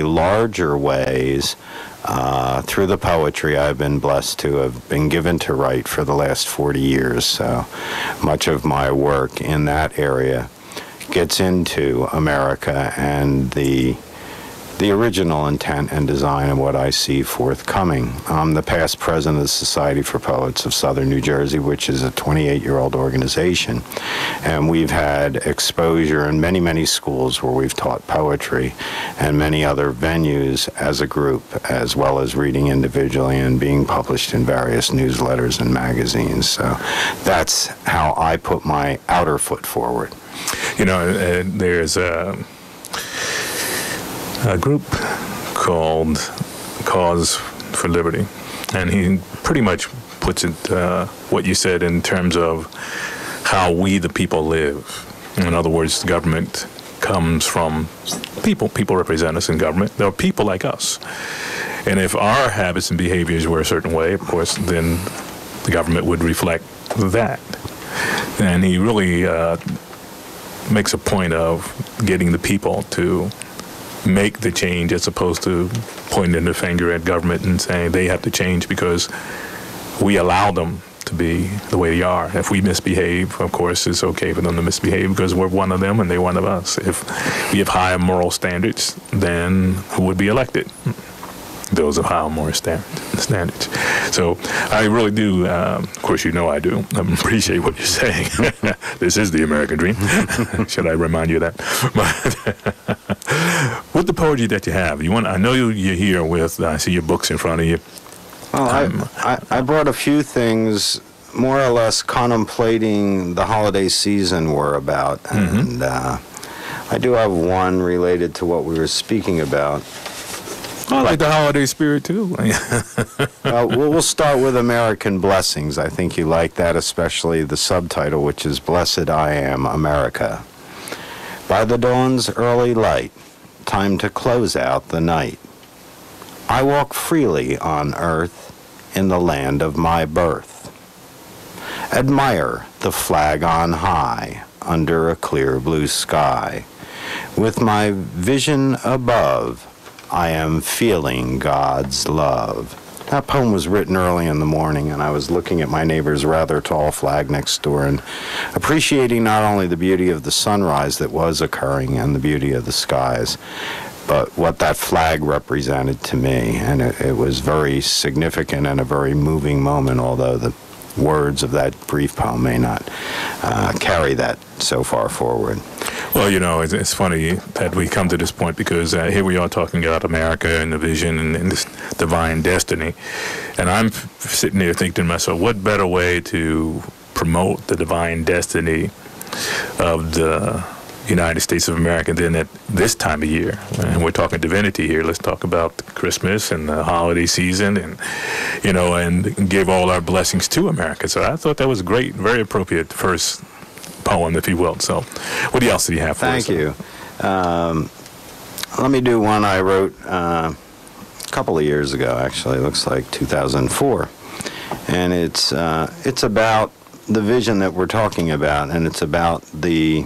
larger ways, through the poetry I've been blessed to have been given to write for the last 40 years. So much of my work in that area gets into America and the original intent and design of what I see forthcoming. I'm the past president of the Society for Poets of Southern New Jersey, which is a 28-year-old organization. And we've had exposure in many, many schools where we've taught poetry and many other venues as a group, as well as reading individually and being published in various newsletters and magazines. So that's how I put my outer foot forward. You know, there's a group called Cause for Liberty, and he pretty much puts it, what you said, in terms of how we the people live. In other words, the government comes from people. People represent us in government. There are people like us. And if our habits and behaviors were a certain way, of course, then the government would reflect that. And he really makes a point of getting the people to make the change as opposed to pointing the finger at government and saying they have to change because we allow them to be the way they are. If we misbehave, of course, it's okay for them to misbehave because we're one of them and they're one of us. If we have higher moral standards, then who would be elected? Those of higher moral standards. So I really do, of course you know I do, appreciate what you're saying. This is the American dream. Should I remind you of that? But with the poetry that you have, I know you're here with, I see your books in front of you. Well, I brought a few things more or less contemplating the holiday season we're about. And I do have one related to what we were speaking about. I like the holiday spirit, too. We'll start with American Blessings. I think you like that, especially the subtitle, which is Blessed I Am, America. By the dawn's early light, time to close out the night. I walk freely on earth in the land of my birth. Admire the flag on high under a clear blue sky. With my vision above, I am feeling God's love. That poem was written early in the morning, and I was looking at my neighbor's rather tall flag next door and appreciating not only the beauty of the sunrise that was occurring and the beauty of the skies, but what that flag represented to me. And it was very significant and a very moving moment, although the words of that brief poem may not carry that so far forward. Well, you know, it's funny that we come to this point because here we are talking about America and the vision and this divine destiny. And I'm sitting there thinking to myself, what better way to promote the divine destiny of the United States of America than at this time of year? And we're talking divinity here. Let's talk about Christmas and the holiday season and, you know, and give all our blessings to America. So I thought that was great, very appropriate first poem, if you will. So what else do you have for us? Thank you. Let me do one I wrote a couple of years ago, actually. It looks like 2004. And it's about the vision that we're talking about, and it's about the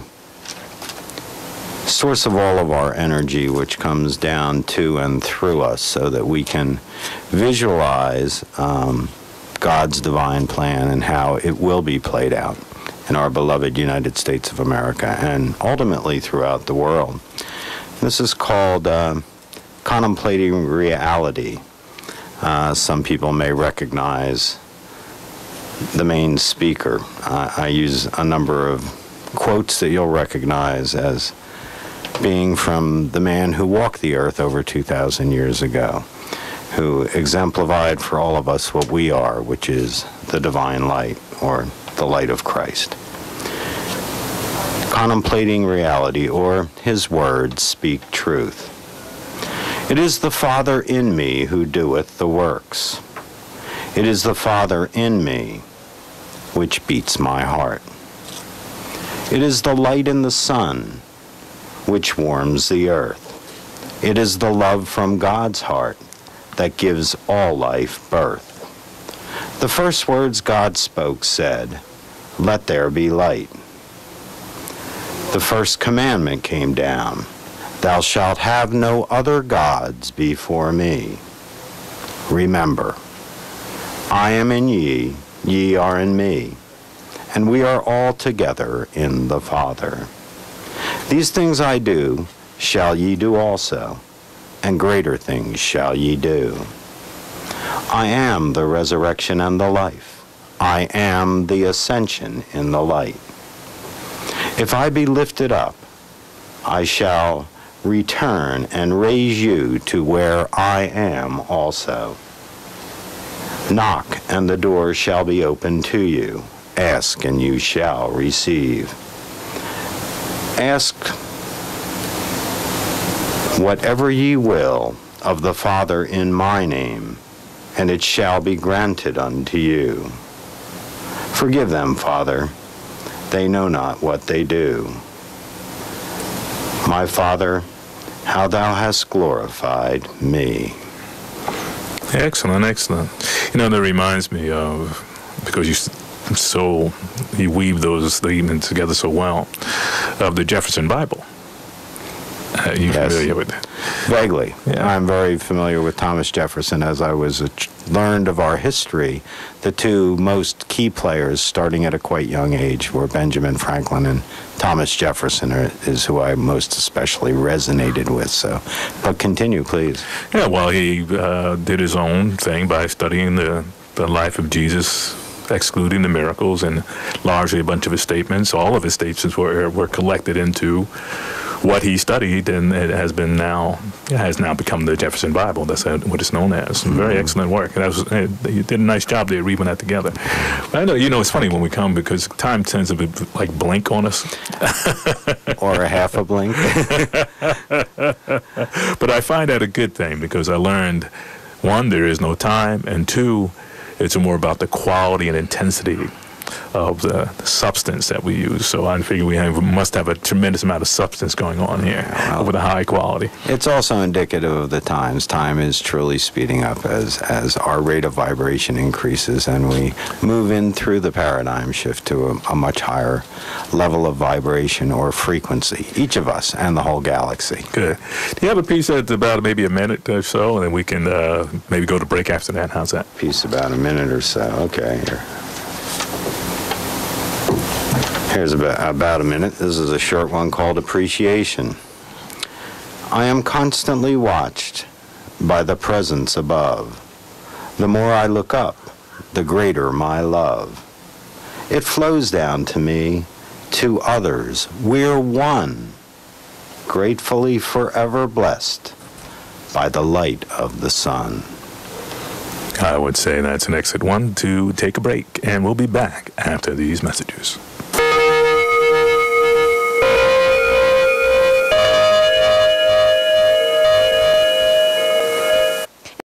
source of all of our energy, which comes down to and through us so that we can visualize God's divine plan and how it will be played out in our beloved United States of America and ultimately throughout the world. This is called Contemplating Reality. Some people may recognize the main speaker. I use a number of quotes that you'll recognize as being from the man who walked the earth over 2,000 years ago, who exemplified for all of us what we are, which is the divine light, or the light of Christ. Contemplating reality, or his words speak truth. It is the Father in me who doeth the works. It is the Father in me which beats my heart. It is the light in the sun which warms the earth. It is the love from God's heart that gives all life birth. The first words God spoke said, "Let there be light." The first commandment came down, Thou shalt have no other gods before me. Remember, I am in ye, ye are in me, and we are all together in the Father. These things I do, shall ye do also, and greater things shall ye do. I am the resurrection and the life. I am the ascension in the light. If I be lifted up, I shall return and raise you to where I am also. Knock, and the door shall be opened to you. Ask, and you shall receive. Ask whatever ye will of the Father in my name, and it shall be granted unto you. Forgive them, Father, they know not what they do. My Father, how thou hast glorified me. Excellent, excellent. You know, that reminds me of, because you weave those statements together so well, of the Jefferson Bible. You Yes. familiar with that? Vaguely. Yeah. I'm very familiar with Thomas Jefferson. As I was learned of our history, the two most key players starting at a quite young age were Benjamin Franklin and Thomas Jefferson is who I most especially resonated with. So, but continue, please. Yeah, well, he did his own thing by studying the life of Jesus, excluding the miracles, and largely a bunch of his statements. All of his statements were collected into what he studied, and it has now become the Jefferson Bible. That's what it's known as. Very excellent work. And you did a nice job there weaving that together. I know, it's funny when we come, because time tends to be like blink on us. Or a half a blink. But I find that a good thing, because I learned, one, there is no time, and two, it's more about the quality and intensity of the substance that we use. So I figure we must have a tremendous amount of substance going on here with a high quality. It's also indicative of the times. Time is truly speeding up as our rate of vibration increases and we move in through the paradigm shift to a much higher level of vibration or frequency, each of us and the whole galaxy. Good. Do you have a piece that's about maybe a minute or so, and then we can maybe go to break after that? How's that? Piece about a minute or so. Okay, here. Here's about a minute. This is a short one called Appreciation. I am constantly watched by the presence above. The more I look up, the greater my love. It flows down to me, to others. We're one, gratefully forever blessed by the light of the sun. I would say that's an exit one to take a break, and we'll be back after these messages.